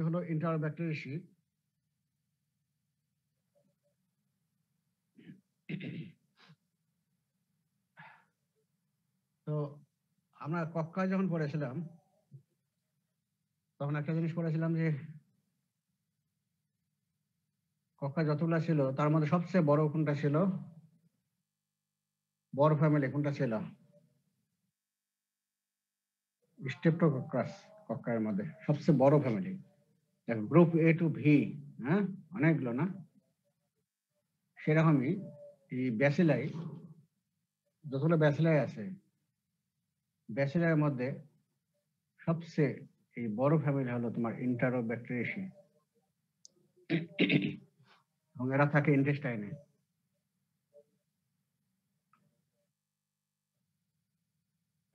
হলো ইন্টারোব্যাক্টেরিয়াসি। তো আমরা কক্কায় যখন পড়েছিলাম তখন একটা জিনিস পড়েছিলাম যে কক্কায় যতগুলা ছিল তার মধ্যে সবচেয়ে বড় কোনটা ছিল, বড় ফ্যামিলি কোনটা ছিল? স্ট্রেপ্টোকক্কাস কক্কার মধ্যে সবচেয়ে বড় family. Group A to V, হ্যাঁ, অনেকগুলো না? সেরকমই এই ব্যাসিলাই, যতগুলো ব্যাসিলাই আছে, ব্যাসিলাইয়ের মধ্যে সবচেয়ে এই বড় ফ্যামিলি হলো তোমার ইন্টারোব্যাক্টেরিয়াসি, এবং এরা থাকে ইন্টেস্টাইনে।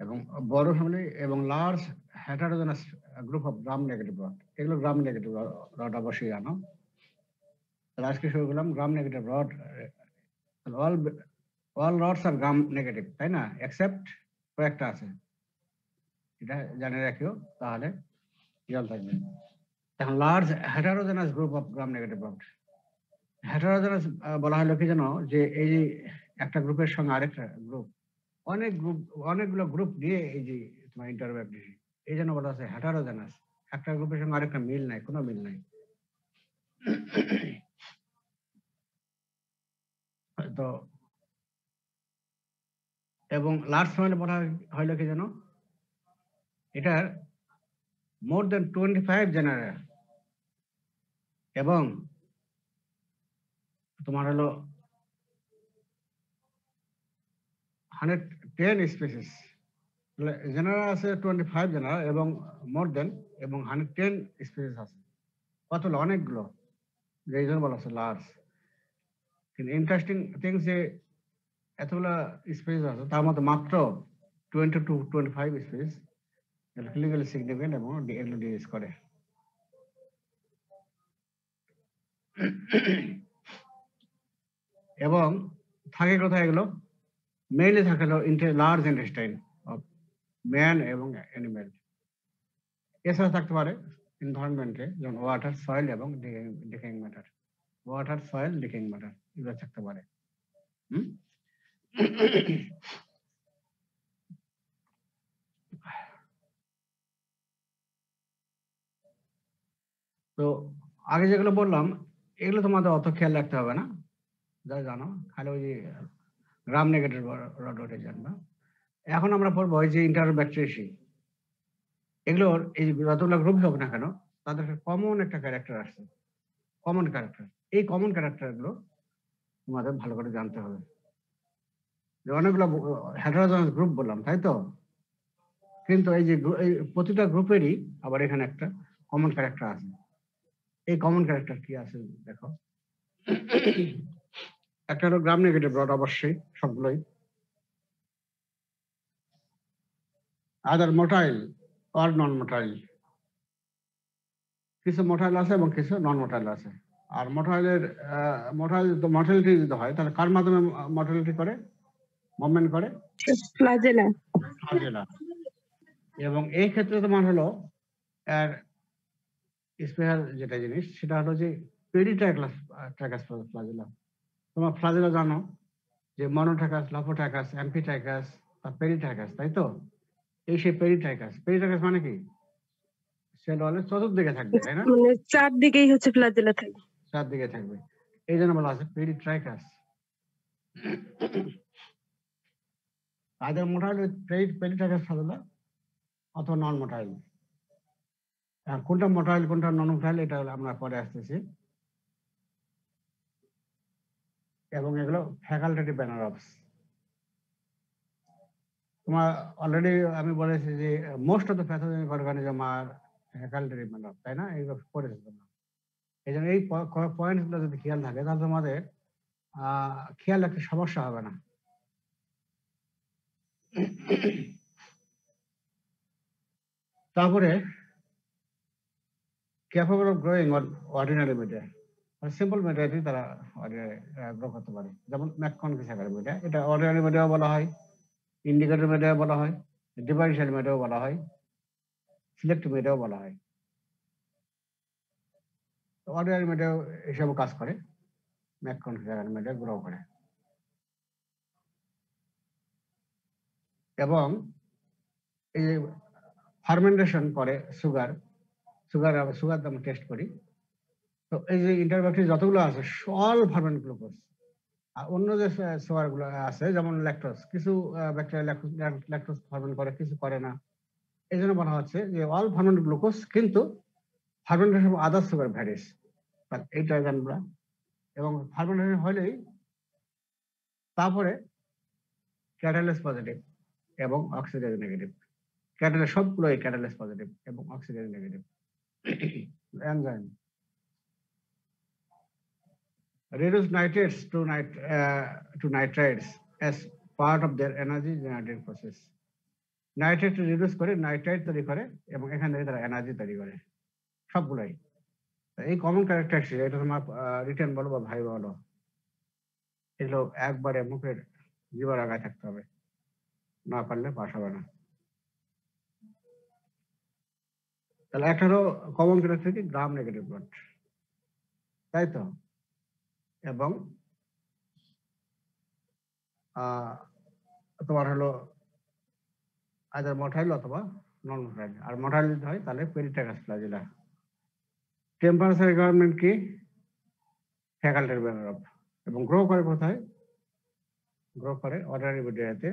এবং বড় ফ্যামিলি এবং large heterogeneous group of gram negative rod, এগুলো গ্রাম নেগেটিভ রড অবশ্যই জানো। তাহলে আজকে শুরু করলাম gram negative rod. All rods are gram negative, তাই না? এক্সেপ্ট কয়েকটা আছে, এটা জানে রাখিও, তাহলে খেয়াল থাকবে। এখন large heterogeneous group of gram negative rod. Heterogeneous বলা হলো কি জানো, যে এই যে একটা গ্রুপের সঙ্গে আরেকটা গ্রুপ, অনেকগুলো গ্রুপ নিয়ে এই যে তোমার ইন্টারব্যাক্টেরিয়াসি, এই জন্য বলা আছে হেটারোজেনাস। একটা গ্রুপের সঙ্গে আরেকটা মিল নাই, কোনো মিল নাই। তো এবং লার্জ ফ্যামিলি বলা হইলো কি জানো, এটার মোর দেন 25 জেনারেল এবং তোমার হলো 110 স্পিসিস। জেনারেল আছে 25 জেনারেল এবং মোর দেন এবং 110 স্পিসিস আছে। কতগুলো? অনেকগুলো, এই জন্য বলা আছে লার্জ। কিন্তু ইন্টারেস্টিং থিংস যে এতগুলো স্পিসিস আছে, তার মধ্যে মাত্র 20 to 25 স্পিসিস ক্লিনিক্যালি সিগনিফিকেন্ট এবং এগুলো ডিজিজ করে। এবং থাকে কোথায় এগুলো? মেইনলি থাকে লার্জ ইন্টেস্টাইন অফ ম্যান এবং অ্যানিমেল। এছাড়া থাকতে পারে এনভায়রনমেন্টে, যেমন ওয়াটার, সয়েল এবং decaying matter. Water, soil, decaying matter এগুলো থাকতে পারে। তো আগে যেগুলো বললাম এগুলো তোমাদের অত খেয়াল রাখতে হবে না, যা জানো, খালি ওই যে গ্রাম নেগেটিভ রড ওটা জানবা। এখন আমরা পড়বো ওই যে ইন্টারব্যাক্টেরিয়াসি। এগুলোর এই যতগুলো গ্রুপ হোক না কেন, তাদের কমন একটা ক্যারেক্টার আছে, কমন ক্যারেক্টার। এই কমন ক্যারেক্টারগুলো তোমাদের ভালো করে জানতে হবে। যে অনেকগুলো হেটারোজেনাস গ্রুপ বললাম, তাই তো? কিন্তু এই যে এই প্রতিটা গ্রুপেরই আবার এখানে একটা কমন ক্যারেক্টার আছে। এই কমন ক্যারেক্টার কি আছে দেখো। একটা হলো গ্রাম নেগেটিভ রড, অবশ্যই সবগুলোই আদার মোটাইল আর নন মোটাইল। কিছু মোটাইল আছে এবং কিছু নন মোটাইল আছে। আর মোটাইলের মোটাইলিটি যদি হয় তাহলে কার মাধ্যমে মোটাইলিটি করে, মুভমেন্ট করে? ফ্লাজেলা। ফ্লাজেলা। এবং এই ক্ষেত্রে তোমার হলো এর স্পেশাল যেটা জিনিস সেটা হলো যে পেরিট্রাইকাস ফ্লাজেলা। তোমার ফ্লাজেলা জানো যে মনোট্রাইকাস, লাফোট্রাইকাস, অ্যাম্ফিট্রাইকাস আর পেরিট্রাইকাস, তাই তো? এই সেই পেরিট্রাইকাস মানে কি? সেল ওয়ালের চতুর্দিকে থাকবে, তাই না? মানে চারদিকেই হচ্ছে ফ্লাজেলা থাকে। চারদিকে থাকবে, এই জন্য বলা আছে পেরিট্রাইকাস। তাদের মোটাইল পেরিট্রাইকাস ফ্লাজেলা অথবা নন মোটাইল। কোনটা মোটাইল কোনটা নন মোটাইল এটা আমরা পরে আসতেছি। এবং এগুলো ফ্যাকাল্টেটিভ ব্যানারবস। তোমার অলরেডি আমি বলেছি যে most of the pathogenic organism আর ফ্যাকাল্টেটিভ ব্যানারব, তাই না? এগুলো পড়েছো তোমরা। এই জন্য এই পয়েন্টগুলো যদি খেয়াল থাকে তাহলে তোমাদের খেয়াল রাখতে সমস্যা হবে না। তারপরে capable of growing on ordinary media, simple মিডিয়াতে তারা গ্রো করতে পারে। যেমন ম্যাককনকিসাকার মিডিয়া, এটা অর্ডিনারি মিডিয়াও বলা হয়, ইন্ডিকেটর মিডিয়া বলা হয়, ডিফারেনশিয়াল মিডিয়াও বলা হয়, সিলেক্টিভ মিডিয়াও বলা হয়। অর্ডিনারি মিডিয়া হিসাবে কাজ করে, ম্যাককনফিগার মিডিয়া গ্রো করে। এবং এই যে ফার্মেন্টেশন করে সুগার আমরা টেস্ট করি। তো এই যে ইন্টারব্যাকটেরিয়া যতগুলো আছে সব ফার্মেন্ট গ্লুকোজ। আর অন্য যে সুগার গুলো আছে যেমন ল্যাকটোজ, কিছু ব্যাকটেরিয়া ল্যাকটোজ ফার্মেন্ট করে, কিছু করে না। এই জন্য বলা হচ্ছে যে অল ফার্মেন্ট গ্লুকোজ, কিন্তু ফার্মেন্টেশন আদার সুগার ভ্যারিস। এইটা জানবা। এবং ফার্মেন্টেশন হলেই তারপরে ক্যাটালিস পজিটিভ এবং অক্সিডেজ নেগেটিভ। ক্যাটালিস সবগুলোই ক্যাটালিস পজিটিভ এবং oxidase negative. Enzyme reduce nitrates to nitrites as part of their energy generating process. Nitrate reduce করে নাইট্রাইট তৈরি করে এবং এখান থেকে তারা এনার্জি তৈরি করে সবগুলোই। এই কমন ক্যারেক্টারিস্টিক, এটা তোমার রিটার্ন বলো বা ভাই বলো, এগুলো একবারে মুখের জীবন আগায় থাকতে হবে, না পারলে পাস হবে না। তাহলে একটা হলো common characteristic gram negative blood, তাই তো। এবং তোমার হলো আইদার মোটাইল অথবা নন মোটাইল। আর মোটাইল যদি হয় তাহলে পেরিটাকাস ফ্লাজেলা। টেম্পারেচার রিকোয়ারমেন্ট কি? ফ্যাকাল্টির ব্যাপার। এবং গ্রো করে কোথায়? গ্রো করে অর্ডিনারি মিডিয়াতে,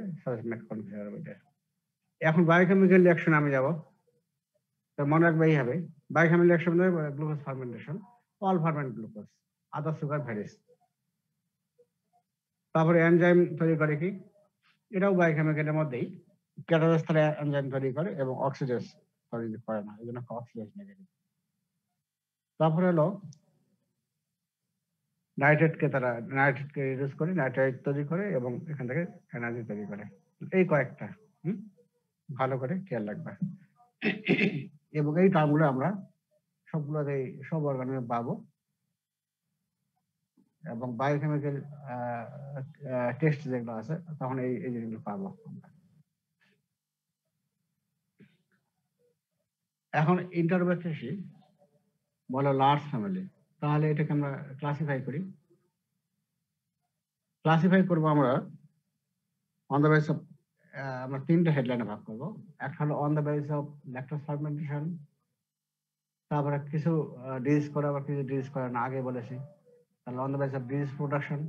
ম্যাককনফিগার মিডিয়া। এখন বায়োকেমিক্যাল রিঅ্যাকশন আমি যাব, তো মনে রাখবে এই হবে biochemical reaction glucose fermentation, all ferment glucose, other sugar varies. তারপরে এনজাইম তৈরি করে কি? এটাও বায়োকেমিক্যালের মধ্যেই ক্যাটালিস তারা এনজাইম তৈরি করে এবং অক্সিডেজ তৈরি করে না, এই জন্য অক্সিডেজ নেগেটিভ। তারপরে হলো নাইট্রেটকে রিডিউস করে নাইট্রাইট তৈরি করে এবং এখান থেকে এনার্জি তৈরি করে। এই কয়েকটা ভালো করে খেয়াল রাখবে। এবং এই টার্মগুলো আমরা সবগুলোতেই সব অর্গানে পাবো এবং বায়োকেমিক্যাল টেস্ট যেগুলো আছে তখন এই জিনিসগুলো পাবো। এখন ইন্টারব্যাকটেরিয়া বলো লার্জ ফ্যামিলি, তাহলে এটাকে আমরা ক্লাসিফাই করি। ক্লাসিফাই করবো আমরা অন দ্য বেস অফ, আমরা তিনটা হেডলাইনে ভাগ করবো। একটা হলো on the base of lactose fermentation, তারপরে কিছু ডিজিজ করে আবার কিছু ডিজিজ করে না, আগে বলেছি। তাহলে on the base of disease production.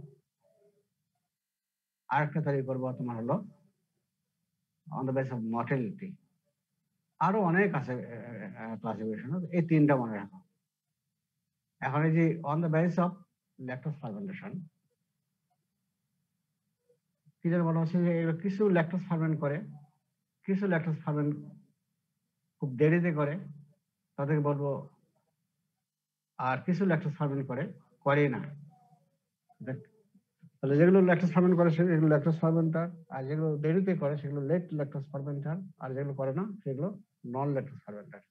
আরেকটা তৈরি করবো তোমার হলো on the base of mortality. আরো অনেক আছে ক্লাসিফিকেশন, এই তিনটা মনে রাখো। এখন এই যে on the base of lactose fermentation কি যেন বলা হচ্ছে যে কিছু ল্যাকটোজ ফার্মেন্ট করে, কিছু ল্যাকটোজ ফার্মেন্ট খুব দেরিতে করে, তাদেরকে বলবো। আর কিছু ল্যাকটোজ ফার্মেন্ট করে না। তাহলে যেগুলো ল্যাকটোজ ফার্মেন্ট করে সেগুলো ল্যাকটোজ ফার্মেন্টার, আর যেগুলো দেরিতে করে সেগুলো লেট ল্যাকটোজ ফার্মেন্টার, আর যেগুলো করে না সেগুলো নন ল্যাকটোজ ফার্মেন্টার।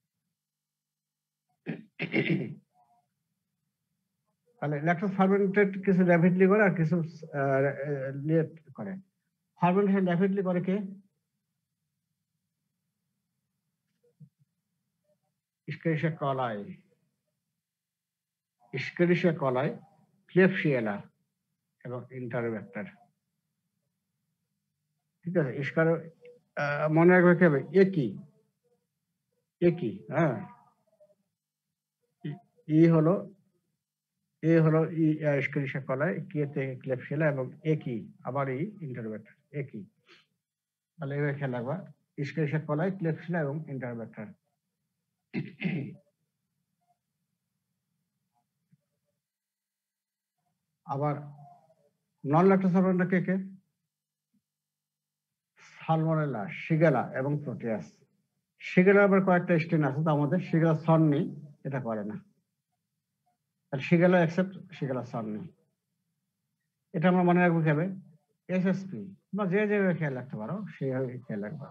তাহলে ল্যাকটোজ ফার্মেন্টেড কিছু র্যাপিডলি করে আর কিছু লেট করে। ফার্মেন্টেশন র্যাপিডলি করে কে? Escherichia coli, Klebsiella এবং ইন্টারোব্যাক্টার। ঠিক আছে, মনে রাখবে কি হবে? একই হ্যাঁ, এ হলো Escherichia coli, কে থেকে Klebsiella এবং একই আবার এই ইন্টারোব্যাক্টার একই। তাহলে এভাবে খেয়াল রাখবা, Escherichia coli, Klebsiella এবং ইন্টারোব্যাক্টার। আবার নন ল্যাকটোজ ফার্মেন্টার কে? সালমোনেলা, শিগেলা এবং প্রোটিয়াস। শিগেলা আবার কয়েকটা স্ট্রেন আছে, তার মধ্যে শিগেলা সন্নি এটা করে না। Shigella except Shigella sonnei. এটা আমরা মনে রাখবো কিভাবে? এসএসপি বা যেভাবে খেয়াল রাখতে পারো সেইভাবে খেয়াল রাখবা।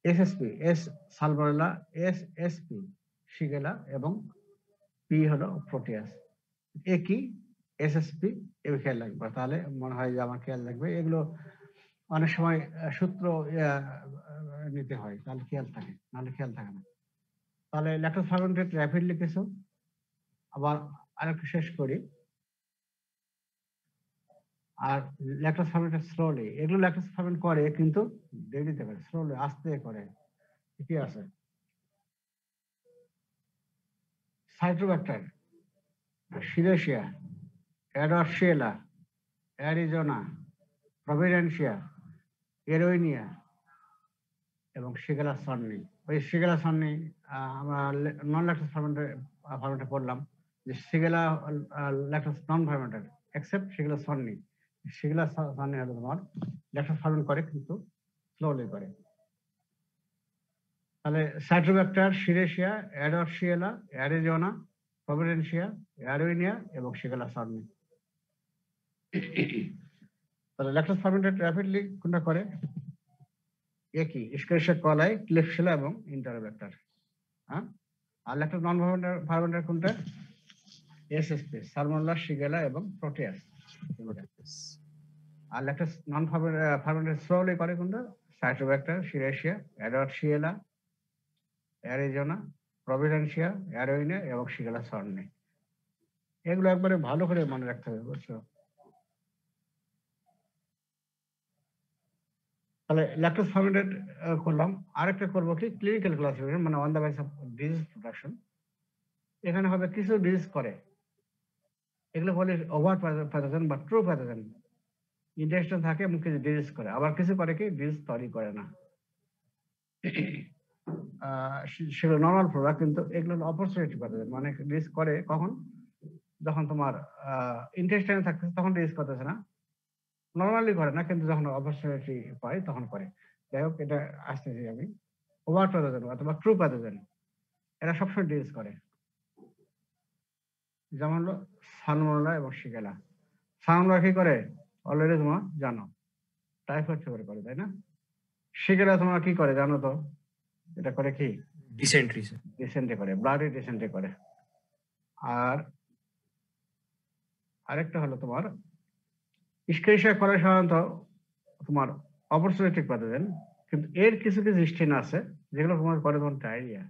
SSP, S salmonella, SSP Shigella এবং পি হলো প্রোটিয়াস। একই এসএসপি এভাবে খেয়াল রাখবা, তাহলে মনে হয় যে আমার খেয়াল রাখবে। এগুলো অনেক সময় সূত্র নিতে হয়, তাহলে খেয়াল থাকে, নাহলে খেয়াল থাকে না। তাহলে ল্যাকটোজ ফার্মেন্টেড র্যাপিডলি কিছু আবার আরেকটু শেষ করি। আর ল্যাকটোজ ফার্মেন্টেড স্লোলি, এগুলো ল্যাকটোজ ফার্মেন্ট করে কিন্তু দেরিতে করে, স্লোলি, আস্তে করে। কি আছে? সাইটোব্যাক্টার, শিরেশিয়া, অ্যাডার্শিয়েলা, অ্যারিজোনা, প্রভিডেন্সিয়া, এরোইনিয়া এবং শিগেলা সন্নি। ওই শিগেলা সন্নি আমরা নন ল্যাকটোজ ফার্মেন্টে পড়লাম যে শিগেলা ল্যাকটোজ নন ফার্মেন্টেড এক্সেপ্ট শিগেলা সন্নি। শিগেলা সন্নি হলো তোমার ল্যাকটোজ ফার্মেন্ট করে কিন্তু স্লোলি করে। তাহলে সাইটোব্যাক্টার, শিরেশিয়া, অ্যাডার্শিয়েলা, অ্যারিজোনা, প্রভিডেন্সিয়া, অ্যারোইনিয়া এবং শিগেলা সন্নি। তাহলে ল্যাকটোজ ফার্মেন্টেড র্যাপিডলি কোনটা করে? একই এস্কেরিশিয়া কলাই, ক্লিপশিলা এবং ইন্টারোব্যাক্টার। হ্যাঁ, আর ল্যাকটোজ নন ফার্মেন্টেড কোনটা? এসএসপি, সালমোনেলা, শিগেলা এবং প্রোটিয়াস। আর ল্যাকটোজ নন ফার্মেন্টেড স্লোলি করে কোনটা? সাইটোব্যাক্টার, শিরেশিয়া, অ্যাডার্শিয়েলা, অ্যারিজোনা, প্রভিডেন্সিয়া, অ্যারোইনিয়া এবং শিগেলা সন্নি। এগুলো একবারে ভালো করে মনে রাখতে হবে, বুঝছো? তাহলে ল্যাকটোজ ফার্মেন্টেড করলাম। আরেকটা করবো কি, ক্লিনিক্যাল ক্লাসিফিকেশন, মানে on the base of disease production. এখানে হবে কিছু ডিজিজ করে, এগুলো বলে ওভার প্যাথোজেন বা ট্রু প্যাথোজেন, ইন্টেস্টাইন থাকে এবং কিছু ডিজিজ করে। আবার কিছু করে কি ডিজিজ তৈরি করে না, সেগুলো নর্মাল প্রোডাক্ট, কিন্তু এগুলো অপরচুনিটি প্যাথোজেন। মানে ডিজিজ করে কখন? যখন তোমার ইন্টেস্টাইন থাকতেছে তখন ডিজিজ করতেছে না, নর্মালি করে না, কিন্তু যখন অপরচুনিটি পাই তখন করে। যাই হোক, এটা আসতেছি আমি। ওভার প্যাথোজেন অথবা ট্রু প্যাথোজেন, এরা সবসময় ডিজিজ করে। যেমন হলো সালমোনেলা এবং শিগেলা। সালমোনেলা কি করে অলরেডি তোমরা জানো, টাইফয়েড ফিভার করে, তাই না? শিগেলা তোমরা কি করে জানো তো? এটা করে কি? ডিসেন্ট্রি করে, ব্লাডি ডিসেন্ট্রি করে। আর আরেকটা হলো তোমার ইস্কেরিশিয়া করে সাধারণত তোমার অপরচুনিটিক প্যাথোজেন, কিন্তু এর কিছু কিছু স্ট্রেন আছে যেগুলো তোমার করে তোমার ডায়রিয়া।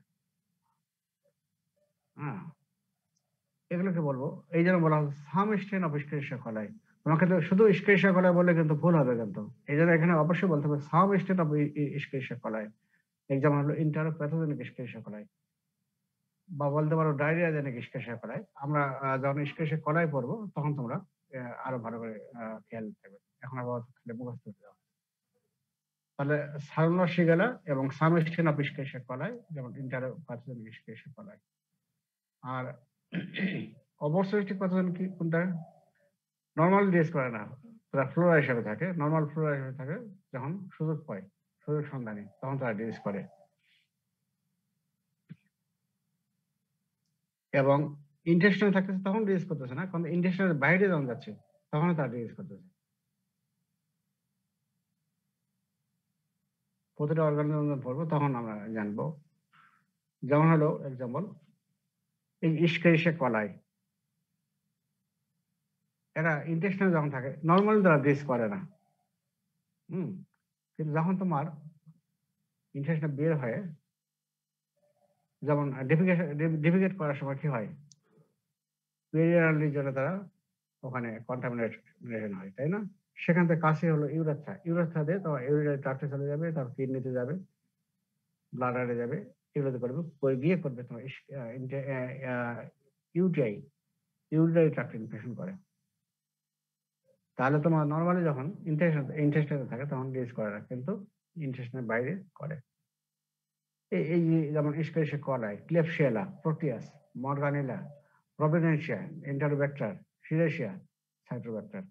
হ্যাঁ, এগুলোকে বলবো, এই জন্য বলা হচ্ছে সাম স্ট্রেন অফ ইস্কেরিশিয়া কলাই। তোমাকে তো শুধু ইস্কেরিশিয়া কলাই বললে কিন্তু ভুল হবে, কিন্তু এই জন্য এখানে অবশ্যই বলতে হবে সাম স্ট্রেন অফ ইস্কেরিশিয়া কলাই। এক্সাম্পল হলো ইন্টারোপ্যাথোজেনিক ইস্কেরিশিয়া কলাই, বা বলতে পারো ডায়রিয়া জেনিক ইস্কেরিশিয়া কলাই। আমরা যখন ইস্কেরিশিয়া কলাই পড়বো তখন তোমরা আরো ভালো করে খেয়াল থাকবে। এখন আবার মুখস্থ করে দাও। তাহলে সালমোনেলা, শিগেলা এবং সাম স্ট্রেন অফ ইস্কেরিশিয়া কলাই, যেমন ইন্টারোপ্যাথোজেনিক ইস্কেরিশিয়া কলাই। আর অপরচুনিটিক প্যাথোজেন কি কোনটা? নর্মাল ডিজিজ করে না, তারা ফ্লোরা হিসেবে থাকে, নর্মাল ফ্লোরা হিসেবে থাকে। যখন সুযোগ পায়, সুযোগ সন্ধানী, তখন তারা ডিজিজ করে। এবং ইন্টেস্টাইনে থাকতেছে তখন ডিজিজ করতেছে না, কারণ ইন্টেস্টাইনের বাইরে যখন যাচ্ছে তখন তারা ডিজিজ করতেছে। প্রতিটা অর্গানিজম যখন পড়বো তখন আমরা জানবো। যেমন হলো এক্সাম্পল, এই ইস্কেরিশিয়া কলাই, এরা ইন্টেস্টাইনে যখন থাকে নর্মালি তারা ডিজিজ করে না। কিন্তু যখন তোমার ইন্টেস্টাইন বের হয়, যেমন ডিফিকেট করার সময় কি হয়, পেরিয়ারাল জন্য তারা ওখানে কন্টামিনেশন হয়, তাই না? সেখান থেকে কাছে হলো ইউরেথ্রা, ইউরেথ্রা দিয়ে তোমার ইউরিনারি ট্রাক্টে চলে যাবে, তারপর কিডনিতে যাবে, ব্লাডারে যাবে, এগুলোতে করবে, গিয়ে করবে তোমার ইউটিআই, ইউরিনারি ট্রাক্ট ইনফেকশন করে। তাহলে তোমার নর্মালি যখন ইন্টেস্টাইনে থাকে তখন ডিজিজ করে না, কিন্তু ইন্টেস্টাইনের বাইরে করে। এই যেমন ইস্কেরিশিয়া কলাই, ক্লেবশিয়েলা, প্রোটিয়াস, মর্গানিলা, প্রভিডেন্সিয়া, ইন্টারোব্যাক্টার, শিরেশিয়া, সাইটোব্যাক্টার।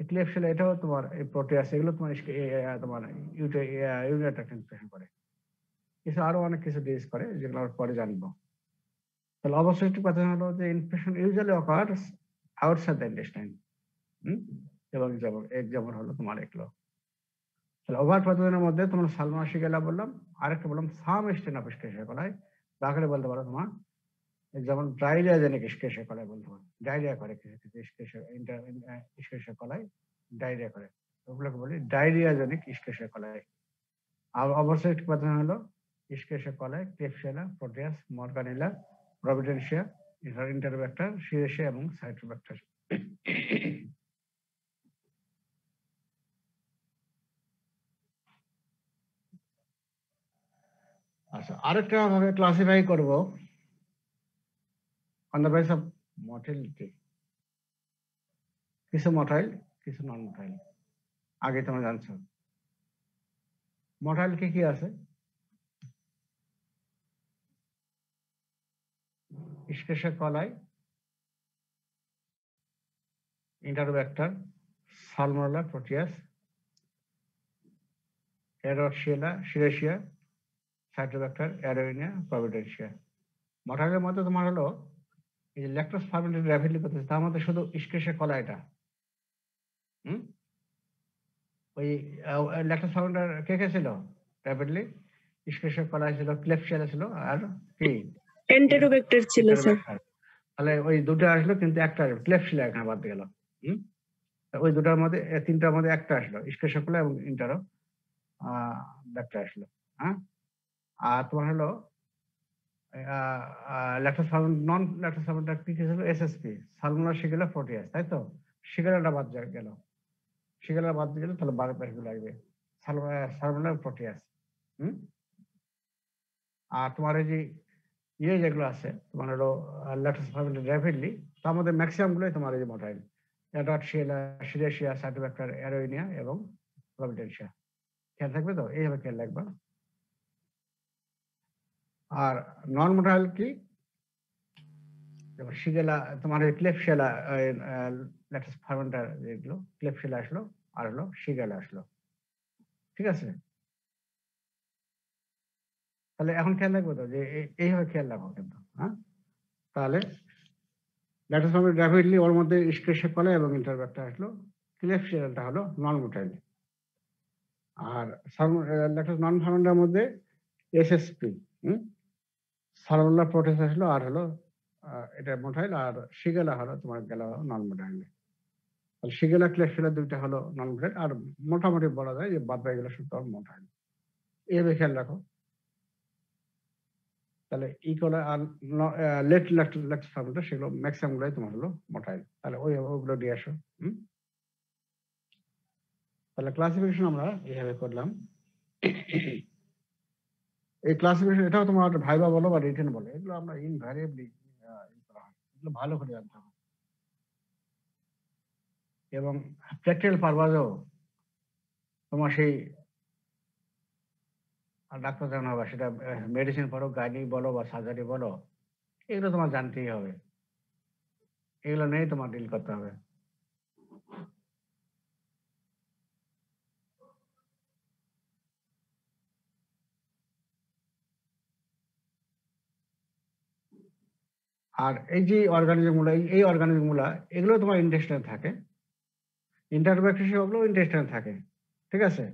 ক্লেবশিয়েলা এটাও তোমার এই প্রোটিয়াস, এগুলো তোমার তোমার ইউরিনারি ট্র্যাক্ট ইনফেকশন করে। কিছু আরো অনেক কিছু ডিজিজ করে, যেগুলো আমরা পরে জানবো। তাহলে অবশ্যই কথা হলো যে infection usually occurs outside the intestine. এবং যেমন হলো তোমার এগুলো। তাহলে ওভার প্যাথোজেনের মধ্যে তোমার সালমোনেলা, শিগেলা বললাম, আরেকটা বললাম সাম স্ট্রেন অফ ইস্কেরিশিয়া কলাই। বাকিটা বলতে পারো তোমার যেমন ডায়রিয়া জেনিক ইস্কেরিশিয়া কলাই বলতে পারো, ডায়রিয়া করে কিছু কিছু ইস্কেরিশিয়া কলাই ডায়রিয়া করে, ওগুলোকে বলি ডায়রিয়া জেনিক ইস্কেরিশিয়া কলাই। আর অবশ্যই প্যাথোজেন হলো ইস্কেরিশিয়া কলাই, ক্লেবশিয়েলা, প্রোটিয়াস, মর্গানিলা, প্রভিডেন্সিয়া, ইন্টারভেক্টর, শিরেশিয়া এবং সাইটোভেক্টর। আচ্ছা, আরেকটা ভাবে ক্লাসিফাই করব on the base of motility. কিছু মোটাইল, কিছু নন মোটাইল। আগে তোমরা জানছো মোটাইল কি কি আছে? ইস্কেশিয়া কলাই, ইন্টারভেক্টর, সালমোনেলা, প্রোটিয়াস, এরোশিয়েলা, শিরেশিয়া, সাইটোভেক্টর, অ্যারোইনিয়া, প্রভিডেন্সিয়া। মোটাইলের মধ্যে তোমার হলো এই যে ল্যাকটোজ ফার্মেন্টেড র্যাপিডলি করতেছে, তার মধ্যে শুধু ইস্কেশিয়া কলাইটা। ওই ল্যাকটোজ ফার্মেন্টার কে কে ছিল র্যাপিডলি? ইস্কেশিয়া কলাই ছিল, ক্লেপসিয়ালা ছিল, আর কি এন্টেরোবেক্টর ছিল স্যার। ইন্টারভেক্টর। তাহলে ওই দুটো আসলো, কিন্তু একটা ক্লেপসিলা এখানে বাদ গেল। ওই দুটার মধ্যে, তিনটার মধ্যে একটা আসলো, ইস্কেশিয়া কলাই এবং ইন্টারো ব্যাকটা আসলো। হ্যাঁ, আর তোমার হলো ল্যাকটোজ ফার্মেন্ট, নন ল্যাকটোজ ফার্মেন্টার কি ছিল? এসএসপি, সালমোনেলা, শিগেলা, প্রোটিয়াস, তাই তো? শিগেলাটা বাদ গেল, শিগেলা বাদ গেলে তাহলে 12 পেশগুলো লাগবে, সালমোনেলা, প্রোটিয়াস। আর তোমার এই যে যেগুলো আছে তোমার হলো ল্যাকটোজ ফার্মেন্টেড র্যাপিডলি, তার মধ্যে ম্যাক্সিমাম গুলোই তোমার এই যে মোটাইল, এডার্টশিয়েলা, শিরেশিয়া, সাইটোভেক্টর, অ্যারোইনিয়া এবং প্রভিডেন্সিয়া। খেয়াল থাকবে তো? এইভাবে খেয়াল রাখবা। আর নন মোটাইল কি? যেমন শিগেলা, তোমার ক্লেপসিলা, ল্যাকটোজ ফার্মেন্টার যেগুলো, ক্লেপসিলা আসলো, আর হলো শিগেলা আসলো। ঠিক আছে? তাহলে এখন খেয়াল রাখবো তো যে এইভাবে খেয়াল রাখো কিন্তু। হ্যাঁ, তাহলে ল্যাকটোজ ফার্মেন্টেড র্যাপিডলি, ওর মধ্যে ইস্কেশিয়া কলাই এবং ইন্টারভেক্টর আসলো, ক্লেপসিলাটা হলো নন মোটাইল। আর ল্যাকটোজ নন ফার্মেন্টার মধ্যে এসএসপি, সালমোনেলা, প্রোটিয়াস আসলো, আর হলো এটা মোটাইল, আর শিগেলা হলো তোমার গেল নন মোটাইল। শিগেলা, ক্লেপসিলা দুইটা হলো নন মোটাইল, আর মোটামুটি বলা যায় যে বাদ বাকি গেলো শুধু মোটাইল। এইভাবে খেয়াল রাখো। তাহলে ইকোলা আর লেট ল্যাকটোজ ফার্মেন্টার, সেগুলো ম্যাক্সিমাম গুলোই তোমার হলো মোটাইল। তাহলে ওগুলো দিয়ে আসো। তাহলে ক্লাসিফিকেশন আমরা এইভাবে করলাম। এই ক্লাসিফিকেশন, এটাও তোমার ভাইবা বলো বা রিটেন বলো, এগুলো আমরা ইনভ্যারিয়েবলি এগুলো ভালো করে জানতে হবে, এবং প্র্যাকটিক্যাল পারপাসেও তোমার সেই ডাক্তার জানা হবে, সেটা মেডিসিন পড়ো, গাইনি বলো বা সার্জারি বলো, এগুলো তোমার জানতেই হবে। এগুলো নিয়েই তোমার ডিল করতে হবে। আর এই যে অর্গানিজম গুলো, এই অর্গানিজম গুলা, এগুলো তোমার ইন্টেস্টাইনে থাকে, ইন্টারব্যাকটেরিয়া ওগুলো ইন্টেস্টাইনে থাকে। ঠিক আছে?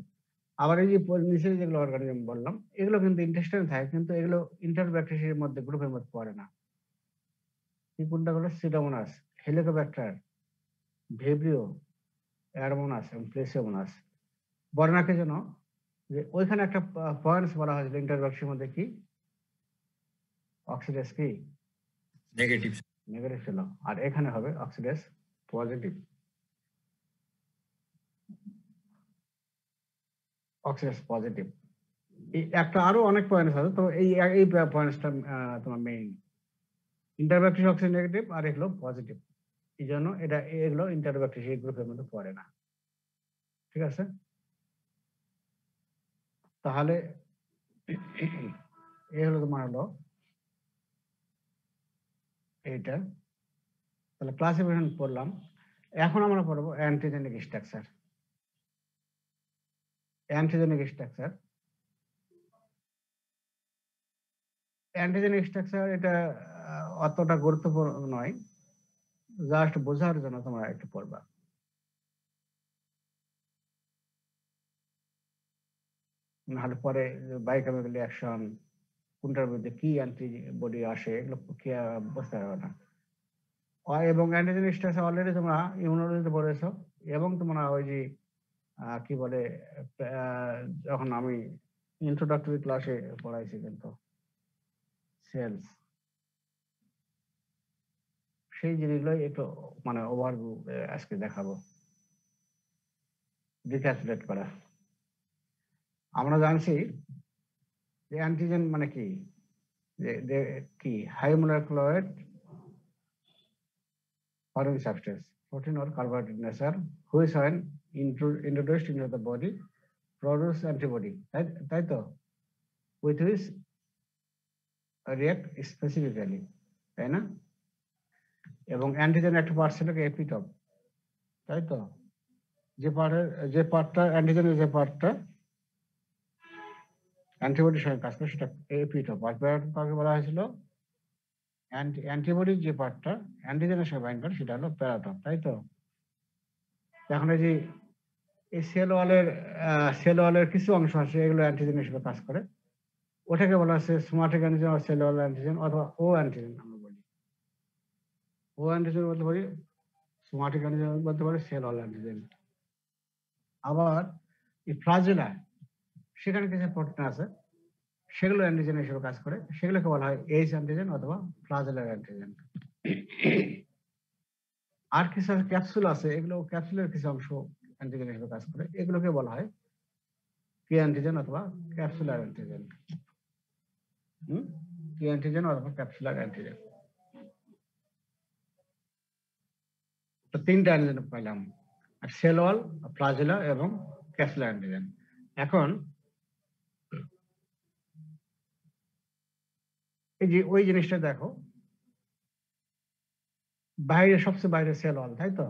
আবার এই যে নিচে যেগুলো অর্গানিজম বললাম, এগুলো কিন্তু ইন্টেস্টাইনে থাকে, কিন্তু এগুলো ইন্টারব্যাকটেরিয়ার মধ্যে, গ্রুপের মধ্যে পড়ে না। এই কোনটা হলো সিডোমোনাস, হেলিকোব্যাক্টার, ভিব্রিও, অ্যাডমোনাস এবং প্লেসিওমোনাস। বর্ণাকে যেন যে ওইখানে একটা পয়েন্টস বলা হয়েছিল ইন্টারব্যাকটেরিয়ার মধ্যে, কি অক্সিডেস কি নেগেটিভ। নেগেটিভ ছিল, আর এখানে হবে অক্সিডেস পজিটিভ। অক্সিডেস পজিটিভ। এই একটা আরো অনেক পয়েন্টস আছে, তো এই পয়েন্টসটা তোমার মেইন। ইন্টারব্যাকটেরিয়া অক্সিডেস নেগেটিভ, আর এগুলো পজিটিভ। এই জন্য এগুলো ইন্টারব্যাকটেরিয়া গ্রুপের মধ্যে পড়ে না। ঠিক আছে? তাহলে এই হলো তোমার হলো এইটা। তাহলে ক্লাসিফিকেশন পড়লাম। এখন আমরা পড়বো antigenic structure. Antigenic structure, antigenic structure এটা অতটা গুরুত্বপূর্ণ নয়, জাস্ট বোঝার জন্য তোমরা একটু পড়বা। নাহলে পরে বায়োকেমিক্যাল রিঅ্যাকশন, কোনটার মধ্যে কি অ্যান্টিবডি আসে, এগুলো কি বুঝতে পারবে না। এবং অ্যান্টিজেনিক স্ট্রাকচার অলরেডি তোমরা ইমিউনোলজিতে পড়েছো, এবং তোমরা ওই যে কি বলে, যখন আমি ইন্ট্রোডাক্টরি ক্লাসে পড়াইছি কিন্তু সেলস, সেই জিনিসগুলো একটু মানে ওভারভিউ আজকে দেখাবো, রিক্যাপিটুলেট করা। আমরা জানছি যে অ্যান্টিজেন মানে কি, যে কি high molecular weight foreign substance, protein or carbohydrate nature, which when introduced into the body produce antibody, তাই তো, with which react specifically, তাই না? এবং অ্যান্টিজেন একটা পার্ট ছিল এপিটপ, তাই তো, যে পার্টটা অ্যান্টিজেনের যে পার্টটা অ্যান্টিবডির সঙ্গে কাজ করে সেটা এপিটপ। আর কাকে বলা হয়েছিল, অ্যান্টিবডির যে পার্টটা অ্যান্টিজেনের সঙ্গে বাইন্ড করে সেটা হলো প্যারাটপ, তাই তো। এখন এই যে এই সেল ওয়ালের কিছু অংশ আছে, এগুলো অ্যান্টিজেন হিসেবে কাজ করে, ওটাকে বলা হচ্ছে সোমাটিক অ্যান্টিজেন আর সেল ওয়াল অ্যান্টিজেন অথবা ও অ্যান্টিজেন আমরা বলি। ও অ্যান্টিজেন বলতে পারি, সোমাটিক অ্যান্টিজেন বলতে পারি, সেল ওয়াল অ্যান্টিজেন। আবার এই ফ্লাজেলা, সেখানে কিছু প্রোটিন আছে, সেগুলো অ্যান্টিজেন হিসেবে কাজ করে, সেগুলোকে বলা হয় এইচ অ্যান্টিজেন অথবা ফ্লাজেলার অ্যান্টিজেন। আর কিছু ক্যাপসুল আছে, এগুলো ক্যাপসুলের কিছু অংশ অ্যান্টিজেন হিসেবে কাজ করে, এগুলোকে বলা হয় কি অ্যান্টিজেন অথবা ক্যাপসুলার অ্যান্টিজেন। কি অ্যান্টিজেন অথবা ক্যাপসুলার অ্যান্টিজেন। তো তিনটা অ্যান্টিজেন পাইলাম, সেল ওয়াল, ফ্লাজেলা এবং ক্যাপসুলার অ্যান্টিজেন। এখন এই যে ওই জিনিসটা দেখো, বাইরে সবচেয়ে বাইরে সেল ওয়াল, তাই তো,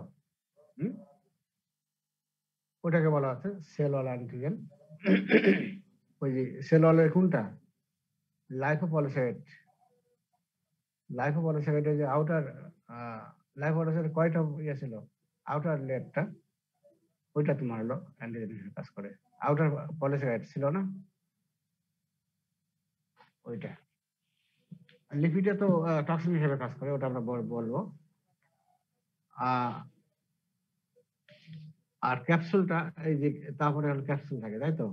ওটাকে বলা হচ্ছে সেল ওয়াল অ্যান্টিজেন। ওই যে সেল ওয়ালের কোনটা, লাইপোপলিস্যাকারাইড। লাইপোপলিস্যাকারাইডের যে আউটার, লাইপোপলিস্যাকারাইড কয়টা ইয়ে ছিল, আউটার লেয়ারটা, ওইটা তোমার হলো অ্যান্টিজেন হিসেবে কাজ করে। আউটার পলিস্যাকারাইড ছিল না, ওইটা। লিপিডে তো টক্সিন হিসেবে কাজ করে, ওটা আমরা বলবো। আর ক্যাপসুলটা, এই যে তারপরে হলো ক্যাপসুল থাকে, তাই তো,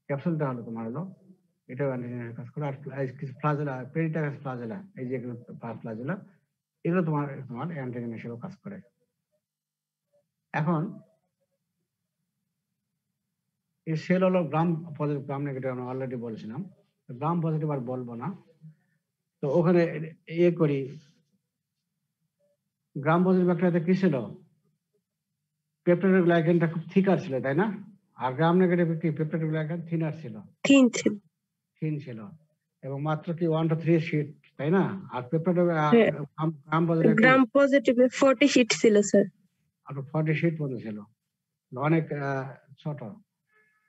ক্যাপসুলটা হলো তোমার হলো, এটাও অ্যান্টিজেন হিসেবে কাজ করে। আর কিছু ফ্লাজেলা, পেরিটাকাস ফ্লাজেলা, এই যে ফ্লাজেলা, এগুলো তোমার অ্যান্টিজেন হিসেবে কাজ করে। এখন এই সেল হলো গ্রাম পজিটিভ, গ্রাম নেগেটিভ আমরা অলরেডি বলছিলাম, গ্রাম পজিটিভ আর বলবো না। তো ওখানে ইয়ে করি, গ্রাম পজিটিভ ব্যাকটেরিয়াতে কি ছিল, পেপটাইডোগ্লাইকানটা খুব থিকার ছিল, তাই না? আর গ্রাম নেগেটিভ কি পেপটাইডোগ্লাইকান থিনার ছিল, থিন ছিল, এবং মাত্র কি 1 to 3 শীট, তাই না? আর গ্রাম পজিটিভ 40 শীট ছিল স্যার, আর 40 শীট পর্যন্ত ছিল, অনেক ছোট।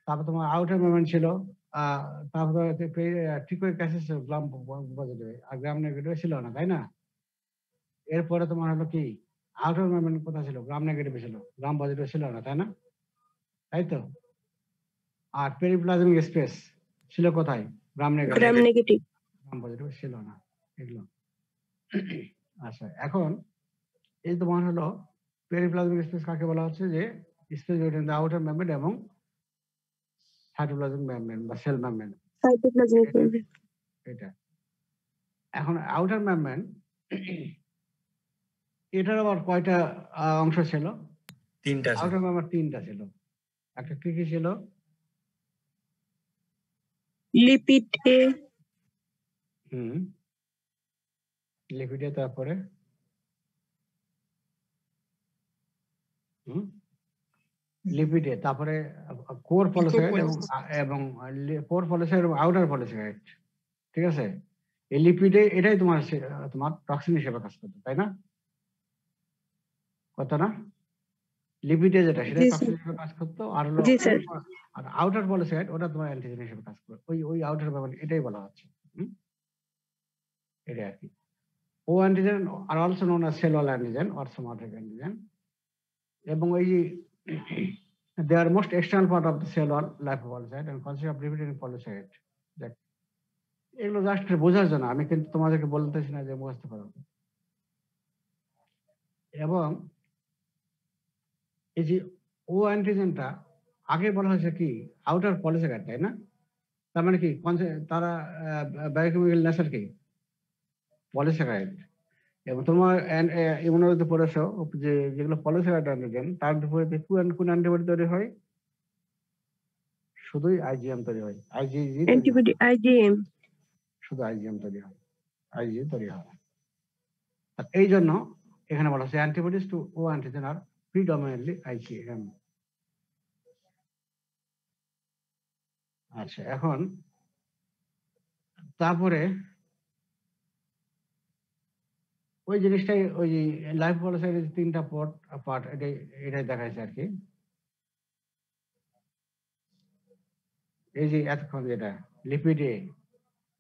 তারপর তোমার আউটার মুভমেন্ট ছিল, তারপরে টিকোইক অ্যাসিড ছিল গ্রাম পজিটিভ, আর গ্রাম নেগেটিভ ছিল না, তাই না? এরপরে তোমার হলো কি, আউটার মুভমেন্ট কোথায় ছিল, গ্রাম নেগেটিভ ছিল, গ্রাম পজিটিভ ছিল না, তাই না? তাই তো। আর পেরিপ্লাজমিক স্পেস ছিল কোথায়, গ্রাম নেগেটিভ, গ্রাম পজিটিভ ছিল না, এগুলো। আচ্ছা, এখন এই তোমার হলো পেরিপ্লাজমিক স্পেস কাকে বলা হচ্ছে, যে space between the outer membrane এবং সাইটোপ্লাজমিক মেমব্রেন বা সেল মেমব্রেন, এটা। এখন আউটার মেমব্রেন, এটার আবার কয়টা অংশ ছিল, তিনটা। আউটার মেমব্রেন তিনটা ছিল। একটা কি কি ছিল, লিপিড এ, লিপিডে, তারপরে লিপিডে, তারপরে কোর পলিস্যাকারাইড এবং কোর পলিস্যাকারাইড এবং আউটার পলিস্যাকারাইড, ঠিক আছে? এই লিপিডে এটাই তোমার টক্সিন হিসেবে কাজ করতো, তাই না? কত না, লিপিডে যেটা সেটাই টক্সিন হিসেবে কাজ করতো, আর হলো আর আউটার পলিস্যাকারাইড ওটা তোমার অ্যান্টিজেন হিসেবে কাজ করে। ওই আউটার ব্যাপারে এটাই বলা হচ্ছে, এটাই আর কি। ও অ্যান্টিজেন আর also known as cell wall antigen or somatic antigen. এবং ওই they are most external part of the cell wall lipopolysaccharide and consist of lipid and polysaccharide. এগুলো জাস্ট বোঝার জন্য, আমি কিন্তু তোমাদেরকে বলতেছি না যে মুখস্থ করো। এবং এই যে ও অ্যান্টিজেনটা আগে বলা হয়েছে কি আউটার পলিস্যাকারাইড, তাই না? তার মানে কি তারা বায়োকেমিক্যাল নেচার কি পলিস্যাকারাইড, এবং তোমার ইমিউনোলজিতে পড়েছো যে যেগুলো পলিস্যাকারাইড অ্যান্টিজেন তার বিপরীতে কোন অ্যান্টিবডি তৈরি হয়? শুধুই আইজিএম তৈরি হয়, আইজিজি তৈরি হয়, Antibody IgM. শুধু আইজিএম তৈরি হয়, আইজি তৈরি হয়। আর এই জন্য এখানে বলা হচ্ছে অ্যান্টিবডিজ টু ও অ্যান্টিজেন আর প্রিডমিনেন্টলি আইজিএম। আচ্ছা, এখন তারপরে ওই জিনিসটাই ওই লাইফ পলিসাইডের 3টা পার্ট এটাই দেখাইছে আর কি। এই যে এতক্ষণ যেটা লিপিডে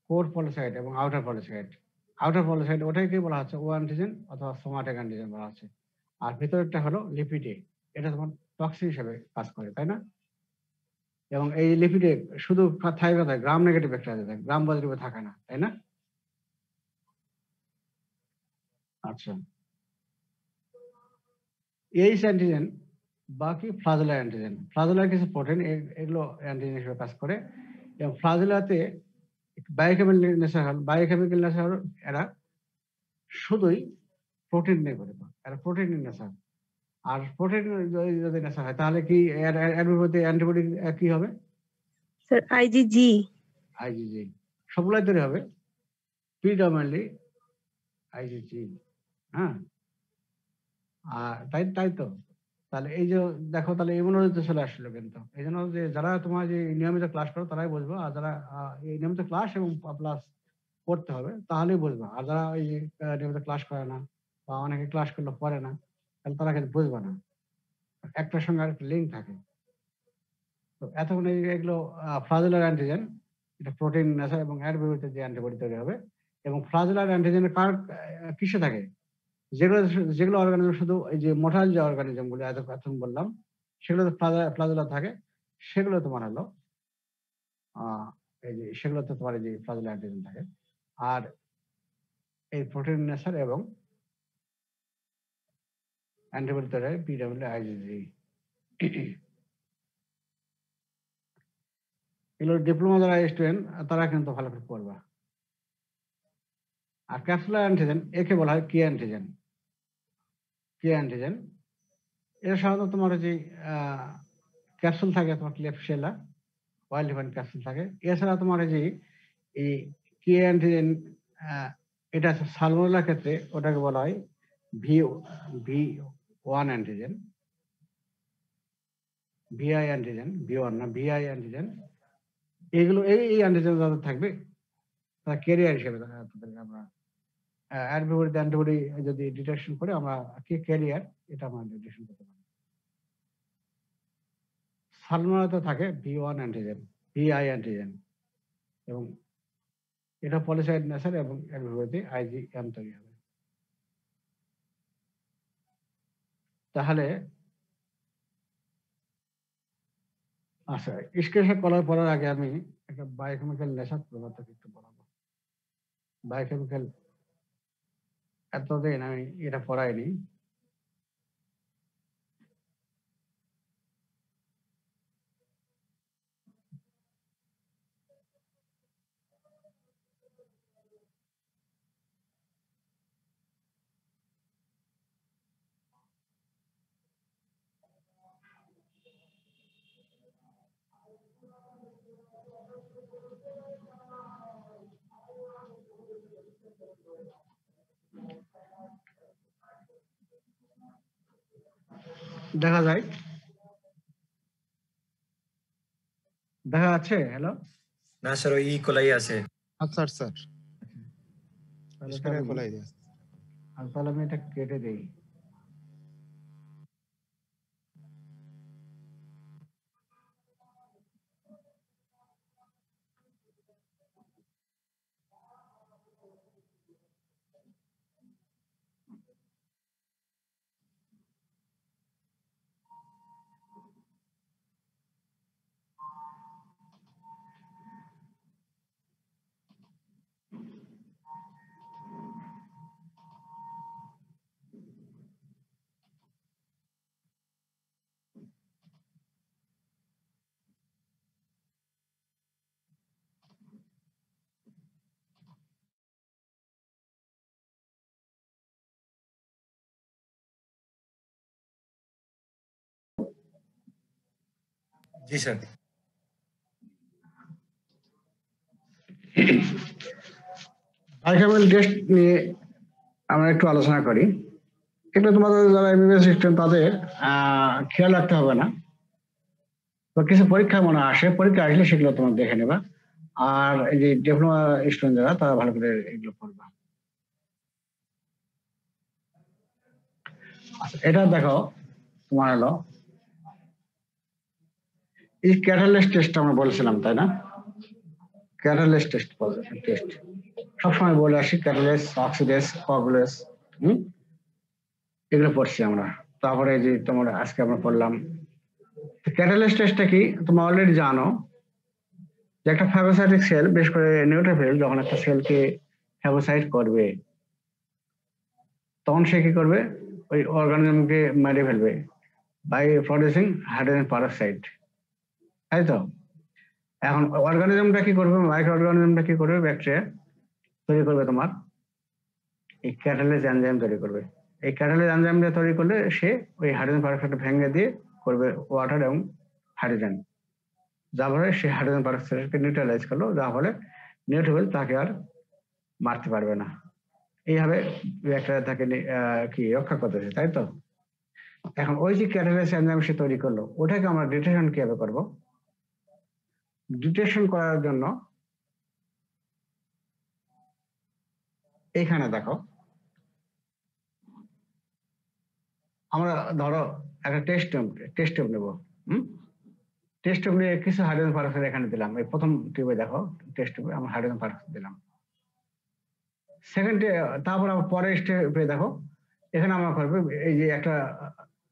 কোর পলিসাইড এবং আউটার পলিসাইড, আউটার পলিসাইড ওটাকে বলা হচ্ছে ও অ্যান্টিজেন অথবা সোমাটিক অ্যান্টিজেন বলা হচ্ছে, আর ভিতরেরটা হলো লিপিডে, এটা তোমার টক্সিন হিসেবে কাজ করে, তাই না? এবং এই লিপিডে শুধু থাকে কোথায়? গ্রাম নেগেটিভ একটা থাকে, গ্রাম পজিটিভে থাকে না, তাই না? আচ্ছা, এইচ অ্যান্টিজেন বাকি ফ্লাজেলা অ্যান্টিজেন, ফ্লাজেলার কিছু প্রোটিন এগুলো অ্যান্টিজেন হিসেবে কাজ করে, এবং ফ্লাজেলাতে বায়োকেমিক্যাল নেশার এরা শুধুই প্রোটিন নিয়ে গঠিত, এরা প্রোটিন নেশা। আর প্রোটিন যদি নেশা হয় তাহলে কি এর বিপরীতে অ্যান্টিবডি কি হবে? Sir, IgG. আইজিজি। সবগুলাই তৈরি হবে প্রিডমিনেন্টলি আইজিজি। হ্যাঁ, আর তাই তাই তো। তাহলে এই যে দেখো, তাহলে ইমিউনোলজিতে চলে আসলো, কিন্তু এই জন্য যে যারা তোমার যে নিয়মিত ক্লাস করো তারাই বুঝবো, আর যারা এই নিয়মিত ক্লাস এবং প্লাস করতে হবে তাহলেই বুঝবো, আর যারা ওই যে নিয়মিত ক্লাস করে না বা অনেকে ক্লাস করলে পড়ে না, তাহলে তারা কিন্তু বুঝবে না, একটার সঙ্গে আরেকটা লিঙ্ক থাকে। তো এতক্ষণ এগুলো ফ্লাজেলার অ্যান্টিজেন, এটা প্রোটিন নেশা এবং এর বিপরীতে যে অ্যান্টিবডি তৈরি হবে। এবং ফ্লাজেলার অ্যান্টিজেনের কার কিসে থাকে? যেগুলো যেগুলো অর্গানিজম শুধু এই যে মোটাইল যে অর্গানিজম গুলো এতক্ষণ বললাম সেগুলোতে ফ্লাজেলা থাকে, সেগুলো তোমার হলো এই যে সেগুলোতে তোমার এই যে ফ্লাজেলা অ্যান্টিজেন থাকে। আর এই প্রোটিন নেশার এবং অ্যান্টিবডি তৈরি হয় পিডব্লিউ আইজিজি। এগুলো ডিপ্লোমা যারা স্টুডেন্ট তারা কিন্তু ভালো করে পড়বা। আর ক্যাপসুলার অ্যান্টিজেন একে বলা হয় কি অ্যান্টিজেন। কি অ্যান্টিজেন এটা সাধারণত তোমার যে ক্যাপসুল থাকে, তোমার ক্লেপশেলা ওয়াইল্ড ডিফাইন্ড ক্যাপসুল থাকে। এছাড়া তোমার এই যে এই কি অ্যান্টিজেন, এটা সালমোনেলার ক্ষেত্রে ওটাকে বলা হয় V V one antigen, V I antigen, V one না ভিআই অ্যান্টিজেন। এইগুলো এই অ্যান্টিজেন যাদের থাকবে তারা ক্যারিয়ার হিসেবে তাদেরকে আমরা এর বিপরীতে অ্যান্টিবডি যদি ডিটেকশন করে আমরা কি ক্যারিয়ার এটা আমরা ডিটেকশন করতে পারি। সালমোনেলাতে থাকে V one antigen, V I antigen, এবং এটা পলিসাইড নেশার এবং এর বিপরীতে আইজিএম তৈরি হবে। তাহলে আচ্ছা, স্কেচটা পড়ার আগে আমি একটা বায়োকেমিক্যাল নেশার প্রভাবটাকে একটু বলাবো। বায়োকেমিক্যাল এতদিন আমি এটা পড়াইনি। দেখা যায়, দেখা যাচ্ছে? হ্যালো, না স্যার, ওই কোলাই আছে। আচ্ছা স্যার, তাহলে তো স্ক্রিনে খোলাই দিন। তাহলে আমি এটা কেটে দিই। জি স্যার। বায়োকেমিক্যাল টেস্ট নিয়ে আমরা একটু আলোচনা করি। কিন্তু তোমাদের যারা এমবিবিএস স্টুডেন্ট তাদের খেয়াল রাখতে হবে না, বা কিছু পরীক্ষা মনে আসে, পরীক্ষা আসলে সেগুলো তোমার দেখে নেবা। আর এই যে ডিপ্লোমা স্টুডেন্ট যারা তারা ভালো করে এগুলো পড়বা। আচ্ছা, এটা দেখো, তোমার হলো এই ক্যাটালিস্ট টেস্ট আমরা বলছিলাম, তাই না? ক্যাটালিস্ট টেস্ট টেস্ট সবসময় বলে আসি, ক্যাটালিস্ট, অক্সিডেস, কোয়াগুলেস, এগুলো পড়ছি আমরা। তারপরে যে তোমার আজকে আমরা পড়লাম ক্যাটালিস্ট টেস্টটা কি, তোমরা অলরেডি জানো যে একটা ফ্যাগোসাইটিক সেল, বিশেষ করে নিউট্রোফিল যখন একটা সেলকে ফ্যাগোসাইট করবে তখন সে কি করবে, ওই অর্গানিজমকে মেরে ফেলবে বাই প্রডিউসিং হাইড্রোজেন পারক্সাইড, তাই তো? এখন অর্গানিজমটা কি করবে, মাইক্রো অর্গানিজমটা কি করবে, ব্যাকটেরিয়া তৈরি করবে তোমার এই ক্যাটালিস এনজাইম তৈরি করবে। এই ক্যাটালিস এনজাইমটা তৈরি করলে সে ওই হাইড্রোজেন পারক্সাইড ভেঙে দিয়ে করবে ওয়াটার এবং হাইড্রোজেন, যার ফলে সে হাইড্রোজেন পারক্সাইডকে নিউট্রালাইজ করলো, যার ফলে নিউট্রোফিল তাকে আর মারতে পারবে না। এইভাবে ব্যাকটেরিয়া তাকে কি রক্ষা করতেছে, তাই তো? এখন ওই যে ক্যাটালিস এনজাইম সে তৈরি করলো, ওটাকে আমরা ডিটেকশন কিভাবে করব? ডিটেকশন করার জন্য এইখানে দেখো, আমরা ধরো একটা টেস্ট টিউব নেবো। টেস্ট টিউব নিয়ে কিছু হাইড্রোজেন পারক্সাইড এখানে দিলাম। এই প্রথম টিউবে দেখো, টেস্ট টিউবে আমরা হাইড্রোজেন পারক্সাইড দিলাম। সেকেন্ড, তারপর আবার পরের স্টেপে দেখো, এখানে আমরা করবো এই যে একটা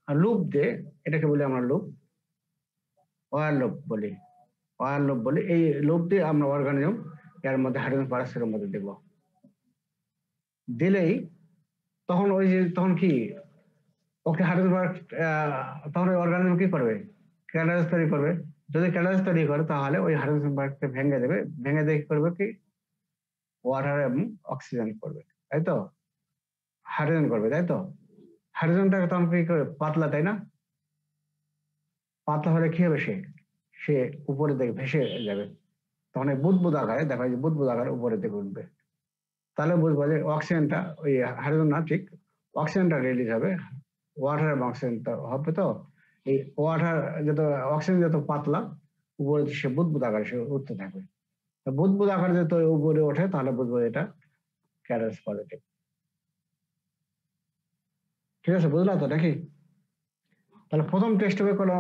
লুপ দিয়ে, এটাকে বলি আমরা লুপ, ওয়ার লুপ বলি, ওয়ার লুপ বলি। এই লুপ দিয়ে আমরা অর্গানিজম এর মধ্যে হাইড্রোজেন পারক্সাইডের মধ্যে দেব। দিলেই তখন ওই যে তখন কি ওকে হাইড্রোজেন তখন ওই অর্গানিজম কি করবে, ক্যাটালিস তৈরি করবে। যদি ক্যাটালিস তৈরি করে তাহলে ওই হাইড্রোজেন পারক্সাইড ভেঙে দেবে, ভেঙে দিয়ে কি করবে, কি ওয়াটার এবং অক্সিজেন করবে, তাই তো? হাইড্রোজেন করবে, তাই তো? হাইড্রোজেনটাকে তখন কি করবে, পাতলা, তাই না? পাতলা হলে কি হবে, সে সে উপরের দিকে ভেসে যাবে। তখন এই বুদবুদ আকারে দেখো, এই যে বুদবুদ আকারে উপরের দিকে উঠবে। তাহলে বুঝবো যে অক্সিজেনটা, ওই হাইড্রোজেন না, ঠিক অক্সিজেনটা রিলিজ হবে, ওয়াটার এবং অক্সিজেনটা হবে। তো এই ওয়াটার যত, অক্সিজেন যত পাতলা, উপরে সে বুদবুদ আকারে সে উঠতে থাকবে। বুদবুদ আকারে যত উপরে ওঠে তাহলে বুঝবো এটা ক্যাটালিস পজিটিভ। ঠিক আছে, বুঝলা তো নাকি? তাহলে প্রথম টেস্টে করলাম,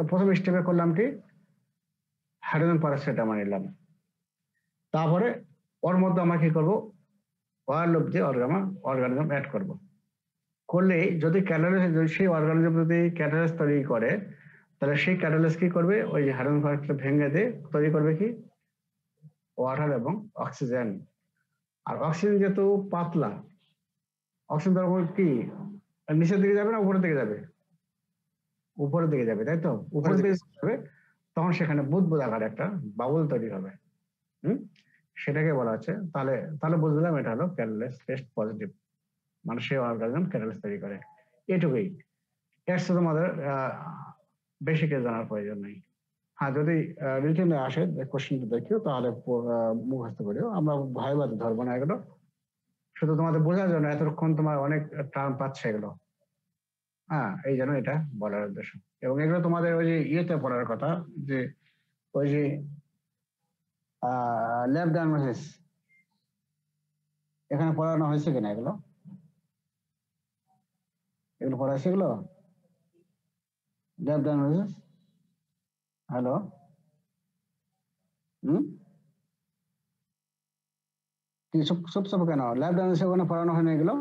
প্রথম স্টেপে করলাম কি, হাইড্রোজেন পারক্সাইড আমরা নিলাম। তারপরে ওর মধ্যে আমরা কি করবো, ওয়ার লুপ দিয়ে অর্গানিজম অ্যাড করবো। করলে যদি ক্যাটালিস, সেই অর্গানিজম যদি ক্যাটালিস তৈরি করে, তাহলে সেই ক্যাটালিস কি করবে, ওই হাইড্রোজেন পারক্সাইড ভেঙে দিয়ে তৈরি করবে কি, ওয়াটার এবং অক্সিজেন। আর অক্সিজেন যেহেতু পাতলা, অক্সিজেন তখন কি নিচের দিকে যাবে না উপরের দিকে যাবে? উপরের দিকে যাবে, তাই তো? উপরের দিকে যাবে, তখন সেখানে বুদবুদ আকারে একটা বাবুল তৈরি হবে। সেটাকে বলা হচ্ছে, তাহলে তাহলে বুঝলাম এটা হলো ক্যাটালিস টেস্ট পজিটিভ, মানে সেই অর্গানিজম ক্যাটালিস তৈরি করে। এটুকুই, এর সাথে তোমাদের বেশি কিছু জানার প্রয়োজন নেই। হ্যাঁ, যদি রিটেনে আসে কোশ্চেনটা দেখিও, তাহলে মুখস্থ করিও, আমরা ভাইবাতে ধরবো না এগুলো, শুধু তোমাদের বোঝার জন্য। এতক্ষণ তোমার অনেক টার্ম পাচ্ছে এগুলো, হ্যাঁ, এই জন্য এটা বলার উদ্দেশ্য। এবং এগুলো তোমাদের ওই যে ইয়েতে পড়ার কথা, যে ওই যে ল্যাব ডায়াগনোসিস, এখানে পড়ানো হয়েছে কিনা, এগুলো এগুলো পড়াইছে, এগুলো ল্যাব ডায়াগনোসিস। হ্যালো, কি সব কেন ল্যাব ডায়াগনোসিস ওখানে পড়ানো হয় না? এগুলো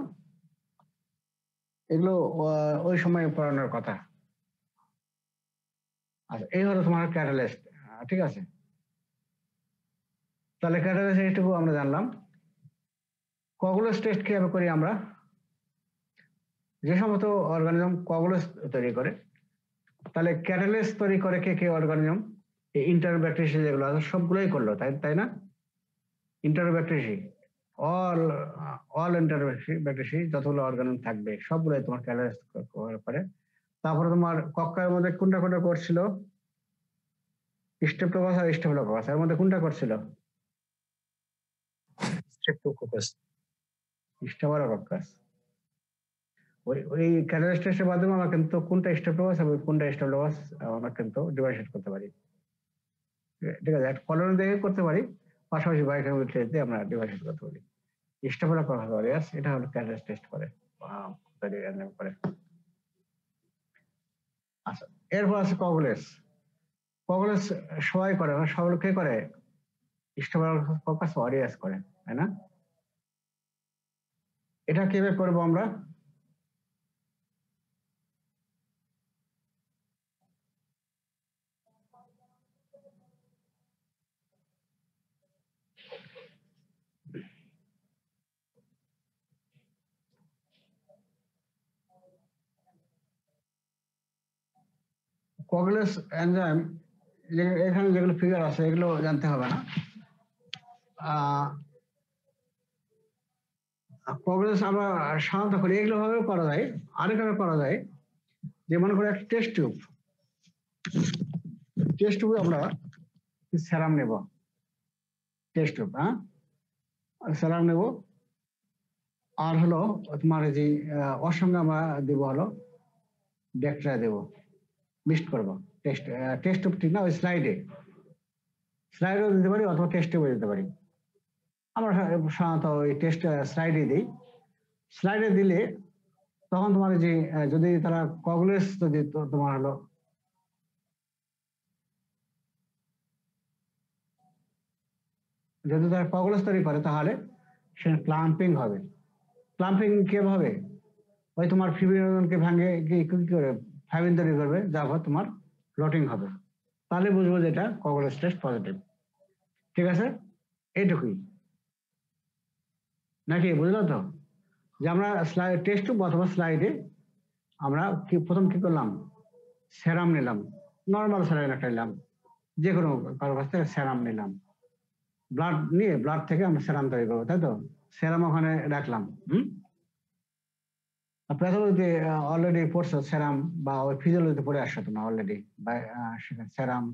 এগুলো ওই সময় পড়ানোর কথা। আচ্ছা, এই হলো তোমার ক্যাটালিস্ট, ঠিক আছে? তাহলে ক্যাটালিস্ট এইটুকু আমরা জানলাম। কোয়াগুলেস টেস্ট কিভাবে করি আমরা? যে সমস্ত অর্গানিজম কোয়াগুলেস তৈরি করে, তাহলে ক্যাটালিস তৈরি করে কে কে অর্গানিজম? এই ইন্টারব্যাকটেরিয়াসি যেগুলো আছে সবগুলোই করলো, তাই না? ইন্টারব্যাকটেরিয়াসি, অল ইন্টারব্যাকটেরিয়াসি যতগুলো অর্গানিজম থাকবে সবগুলোই তোমার ক্যাটালিস করে। তারপরে তোমার কক্কার মধ্যে কোনটা কোনটা করছিল? স্ট্রেপ্টোককাস আর স্টেফিলোককাস এর মধ্যে কোনটা করছিল? Streptococcus. স্টেফিলোককাস। ওই ক্যাটালিস্ট টেস্টের মাধ্যমে আমরা কিন্তু কোনটা স্ট্রেপ্টোককাস এবং কোনটা স্টেফিলোককাস আমরা কিন্তু ডিভাইড করতে পারি। ঠিক আছে, একটা কলোনি দিয়ে করতে পারি, পাশাপাশি বায়োকেমিক্যাল টেস্ট দিয়ে আমরা ডিভাইড করতে পারি। স্টেফিলোককাস অরিয়াস এটা হলো ক্যাটালিস্ট টেস্ট করে করে। আচ্ছা, এরপর আছে কগুলেস। কগুলেস সবাই করে না, সকলকে করে স্টেফিলোককাস অরিয়াস করে, তাই না? এটা কিভাবে করবো আমরা? কগুলেস এনজাইম এখানে যেগুলো ফিগার আছে এগুলো জানতে হবে না। কগুলেস আমরা সাধারণত করি, এগুলো ভাবে করা যায়। আরেকভাবে করা যায়, যে মনে করে একটা টেস্ট টিউবে আমরা সেরাম নেব, টেস্ট টিউব, হ্যাঁ সেরাম নেব। আর হলো তোমার যে ওর সঙ্গে আমরা দেবো হলো ব্যাকটেরিয়া দেবো, মিক্সড করবো। টেস্ট টিউব ঠিক না, ওই স্লাইডেও দিতে পারি অথবা টেস্ট টিউবে দিতে পারি। আমরা সাধারণত ওই টেস্ট স্লাইডে দিই। স্লাইডে দিলে তখন তোমার যে যদি তারা কগুলেস যদি তোমার হলো যদি তারা কগুলেস তৈরি করে তাহলে সে ক্লাম্পিং হবে। ক্লাম্পিং কিভাবে? ওই তোমার ফিব্রিনোজনকে ভাঙে কি করে ফাইব্রিন তৈরি করবে, যার ফলে তোমার ক্লটিং হবে। তাহলে বুঝবো যে এটা কগুলেস টেস্ট পজিটিভ। ঠিক আছে, এইটুকুই নাকি বুঝলো তো? যে আমরা টেস্ট টিউব অথবা স্লাইডে আমরা প্রথম কি করলাম, সেরাম নিলাম, নর্মাল স্যালাইন একটা নিলাম, যে কোনো কারোর কাছ থেকে সেরাম নিলাম, ব্লাড নিয়ে ব্লাড থেকে আমরা সেরাম তৈরি করবো, তাই তো? সেরাম ওখানে রাখলাম। প্যাথোলজিতে অলরেডি পড়ছো সেরাম, বা ওই ফিজিওলজিতে পড়ে আসছো তোমরা অলরেডি, বা সেখানে সেরাম।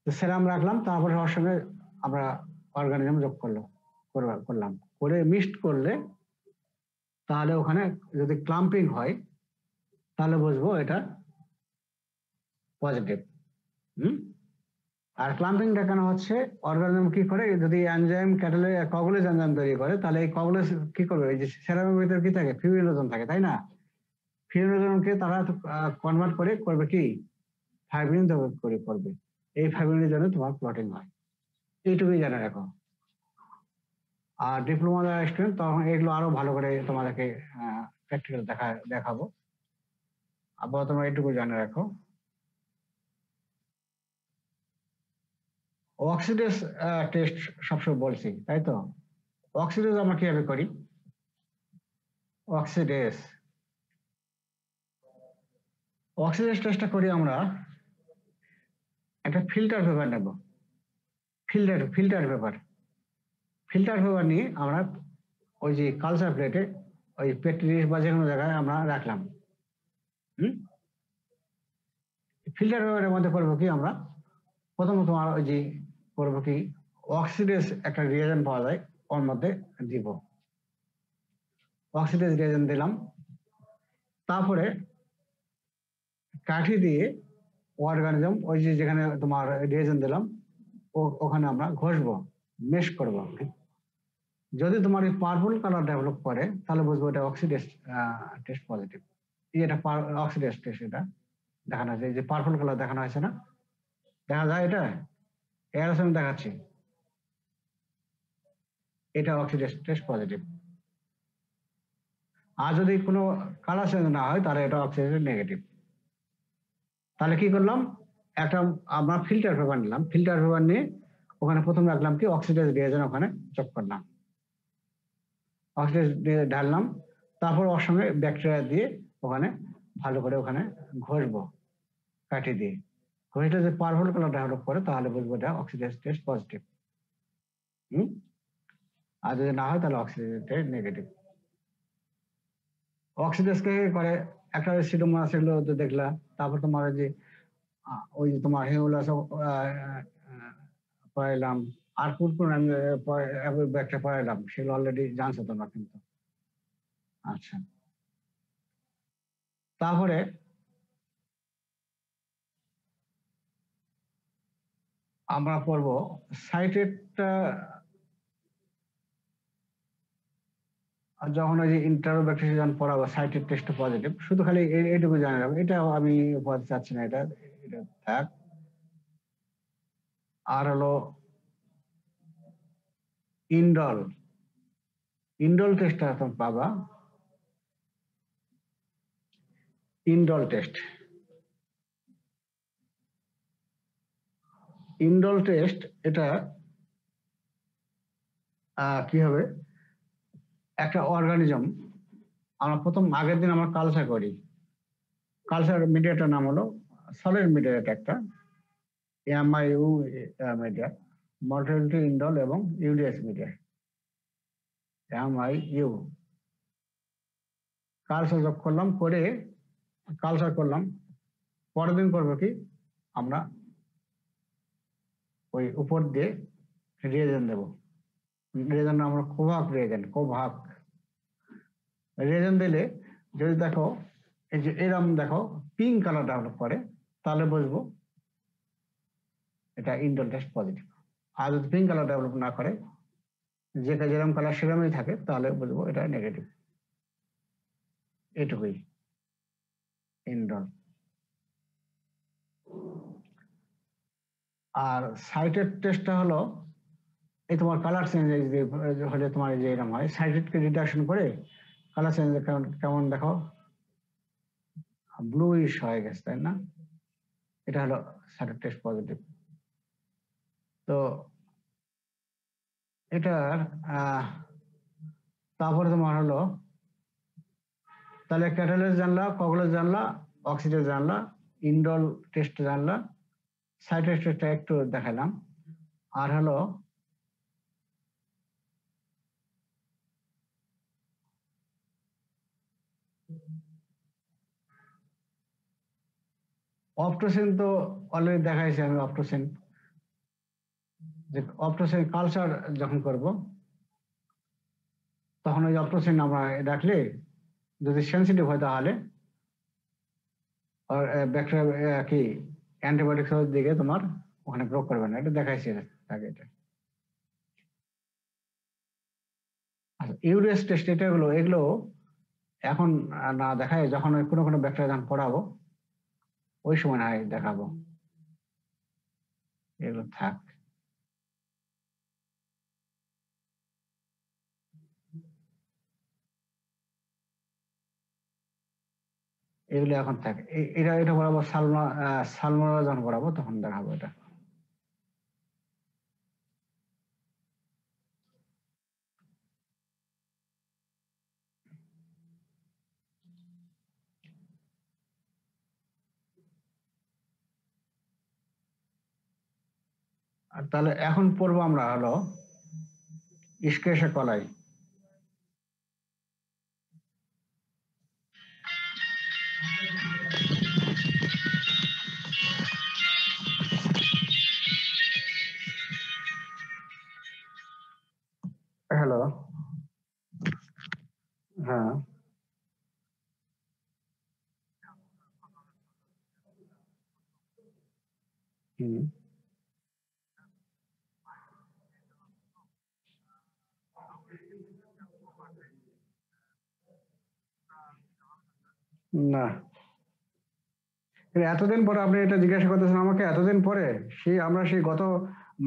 তো সেরাম রাখলাম, তারপরে ওর সঙ্গে আমরা অর্গানিজম যোগ করলাম, করে মিক্সড করলে তাহলে ওখানে যদি ক্লাম্পিং হয় তাহলে বুঝবো এটা পজিটিভ। আর ক্লাম্পিং দেখানো হচ্ছে অর্গানিজম কি করে, যদি এনজাইম কগুলেস এনজাইম তৈরি করে তাহলে এই কগুলেস কি করবে, এই যে সেরামের ভিতরে কি থাকে, ফিব্রিনোজেন থাকে, তাই না? ফিব্রিনোজেনকে তারা কনভার্ট করে করবে কি, ফাইব্রিন করে করবে। এই ফাইব্রিনের জন্য তোমার ক্লটিং হয়। এইটুকুই জানা রাখো। আর ডিপ্লোমা স্টুডেন্ট তখন এগুলো আরো ভালো করে তোমাদেরকে প্র্যাকটিক্যাল দেখাবো। আবার তোমরা এইটুকু জানা রাখো। অক্সিডেজ টেস্ট সবসময় বলছি, তাই তো? অক্সিডেজ আমরা কিভাবে করি? অক্সিডেজ টেস্টটা করি আমরা একটা ফিল্টার পেপার নেব। ফিল্টার পেপার নিয়ে আমরা ওই যে কালচার প্লেটে ওই পেট্রি বা যে কোনো জায়গায় আমরা রাখলাম। ফিল্টার পেপারের মধ্যে করবো কি, আমরা প্রথমত ওই যে করবো কি, অক্সিডেজ একটা রিয়েজেন্ট পাওয়া যায়, ওর মধ্যে দিব অক্সিডেজ রিয়েজেন্ট দিলাম। তারপরে কাঠি দিয়ে অর্গানিজম ওই যে যেখানে তোমার রিয়েজেন্ট দিলাম ওখানে আমরা ঘষবো, মেশ করবো। যদি তোমার এই পার্পল কালার ডেভেলপ করে তাহলে বুঝবো এটা অক্সিডেজ টেস্ট পজিটিভ। এটা অক্সিডেজ টেস্ট, এটা দেখানো হয়েছে, যে পার্পল কালার দেখানো হয়েছে না, দেখা যায় এটা এর আমি দেখাচ্ছি, এটা অক্সিডেজ টেস্ট পজিটিভ। আর যদি কোনো কালার চেঞ্জ না হয় তাহলে এটা অক্সিডেজ নেগেটিভ। তাহলে কি করলাম, একটা আমরা ফিল্টার পেপার নিলাম, ফিল্টার পেপার নিয়ে ওখানে প্রথম রাখলাম কি অক্সিডেজ রিয়েজেন্ট ওখানে যোগ করলাম, অক্সিডেজ ঢাললাম, তারপর ওর সঙ্গে ব্যাকটেরিয়া দিয়ে ওখানে ভালো করে ওখানে ঘষবো কাঠি দিয়ে। ঘষলে যে পার্পল কালার ডেভেলপ করে তাহলে বুঝবো এটা অক্সিডেজ টেস্ট পজিটিভ। আর যদি না হয় তাহলে অক্সিডেজ টেস্ট নেগেটিভ। অক্সিডেজ কে করে একটা সিডোমোনাস এগুলো দেখলা, তারপর তোমার যে ওই যে তোমার হেমুলাস পড়াইলাম, আর কোন কোন আমি ব্যাগটা পড়াইলাম সেগুলো অলরেডি জানছো তোমরা কিন্তু। আচ্ছা, তারপরে আমরা পড়বো সাইটেডটা। যখন ওই যে ইন্টারোব্যাক্টেরিয়া যখন পড়াবো সাইটেড টেস্ট পজিটিভ, শুধু খালি এইটুকু জানা যাবে, এটাও আমি পড়াতে চাচ্ছি না, এটা এটা থাক। আর হলো ইন্ডল, ইন্ডল টেস্টটা তুমি পাবা, ইন্ডল টেস্ট। ইন্ডল টেস্ট এটা কি হবে, একটা অর্গানিজম আমরা প্রথম আগের দিন আমরা কালচার করি, কালচার মিডিয়াটার নাম হলো সলিড মিডিয়াট, একটা এমআইইউ মিডিয়া, মর্টালিটি ইন্ডল এবং ইউডিএস মিডিয়া, এমআইইউ। কালচার যোগ করলাম, করে কালচার করলাম, পরের দিন করবো কি আমরা ওই উপর দিয়ে রিয়েজেন্ট দেবো, রিয়েজেন্ট আমরা কোভাক রিয়েজেন্ট, কোভাক রিয়েজেন্ট দিলে যদি দেখো এই যে এরকম দেখো পিঙ্ক কালার ডেভেলপ করে, তাহলে বুঝবো এটা ইন্ডল টেস্ট পজিটিভ। আর যদি পিঙ্ক কালার ডেভেলপ না করে, যেটা যেরকম কালার সেরকমই থাকে, তাহলে বুঝবো এটা নেগেটিভ। এটুকুই ইন্ডল। আর সাইটেড টেস্টটা হলো এই তোমার কালার চেঞ্জ হলে তোমার যে এরকম হয়, সাইটেডকে ডিডাকশন করে কালার চেঞ্জ কেমন দেখো ব্লুইশ হয়ে গেছে, তাই না? এটা হলো সাইটেড টেস্ট পজিটিভ। তো এটার তারপরে তোমার হলো তাহলে ক্যাটালিস জানলা, কগলেস জানলা, অক্সিডেজ জানলা, ইন্ডল টেস্ট জানলা, সাইটেড টেস্টটা একটু দেখালাম। আর হলো অপটোসিন, তো অলরেডি দেখাইছি আমি অপটোসিন, যে অপটোসিন কালচার যখন করব তখন ওই অপটোসিন আমরা রাখলে যদি সেন্সিটিভ হয় তাহলে ব্যাকটেরিয়া কি অ্যান্টিবায়োটিক্স দিকে তোমার ওখানে প্রয়োগ করবে না, এটা দেখাইছি আগে। এটা আচ্ছা, ইউরিয়াস টেস্ট এটা এগুলো এখন না দেখায়, যখন ওই কোনো কোনো ব্যাকটেরিয়া যখন পড়াবো ওই সময় না দেখাবো, এগুলো থাক। এগুলো এখন থাকে, এটা এটা পড়াবো সালমোনেলা যখন পড়াবো তখন দেখাবো এটা। আর তাহলে এখন পড়বো আমরা হলো ইস্কেশা কলাই। হ্যালো, হ্যাঁ, হুম, না এতদিন পরে আপনি এটা জিজ্ঞাসা করতেছেন আমাকে, এতদিন পরে? সেই গত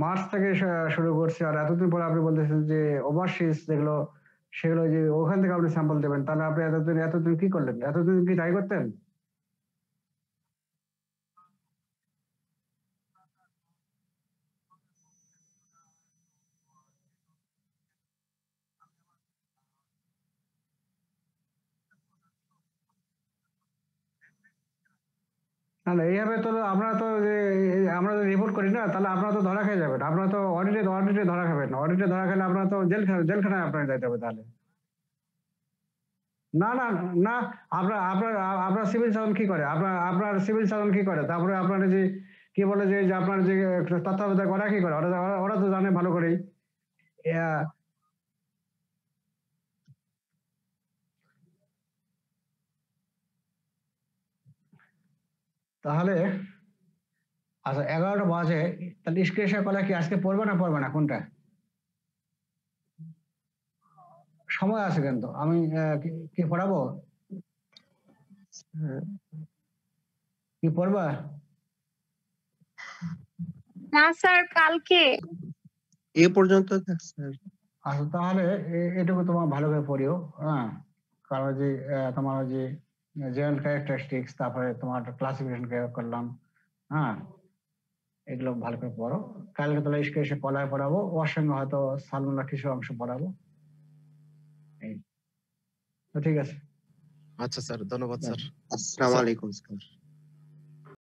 মার্চ থেকে শুরু করছি, আর এতদিন পরে আপনি বলতেছেন যে ওভারসিজ যেগুলো সেগুলো যে ওখান থেকে আপনি স্যাম্পল দেবেন, তাহলে আপনি এতদিন কি করলেন? এতদিন কি তাই করতেন? তাহলে এইভাবে তো আমরা তো যে আমরা যদি রিপোর্ট করি না, তাহলে আপনারা তো ধরা খেয়ে যাবেন, আপনারা তো অডিটে ধরা খাবেন, অডিটে ধরা খেলে আপনারা তো জেলখানায় আপনার যাইতে হবে তাহলে। না না না, আপনার সিভিল সার্জন কি করে? আপনার সিভিল সার্জন কি করে? তারপরে আপনার যে কি বলে যে আপনার যে তত্ত্বাবধায়ক ওরা কি করে? ওরা তো জানে ভালো করেই। আহ, তাহলে আচ্ছা 11টা বাজে, তাহলে স্ক্রিপ্ট কলা কি আজকে পড়বে না কোনটা? সময় আছে কিন্তু আমি কি পড়াবো? কি পড়বা? না স্যার, কালকে। এ পর্যন্ত থাক স্যার। আচ্ছা তাহলে এটুকু তোমার ভালো করে পড়িও, হ্যাঁ। কারণ যে তোমার যে জেনারেল ক্যারেক্টারিস্টিক্স, তারপরে তোমার ক্লাসিফিকেশন করলাম, হ্যাঁ, এগুলো ভালো করে পড়ো। কালকে তাহলে এসে কলায় পড়াবো, ওর সঙ্গে হয়তো সালমানরা কিছু অংশ পড়াবো। এই তো ঠিক আছে। আচ্ছা স্যার, ধন্যবাদ স্যার। আসসালামু আলাইকুম স্যার।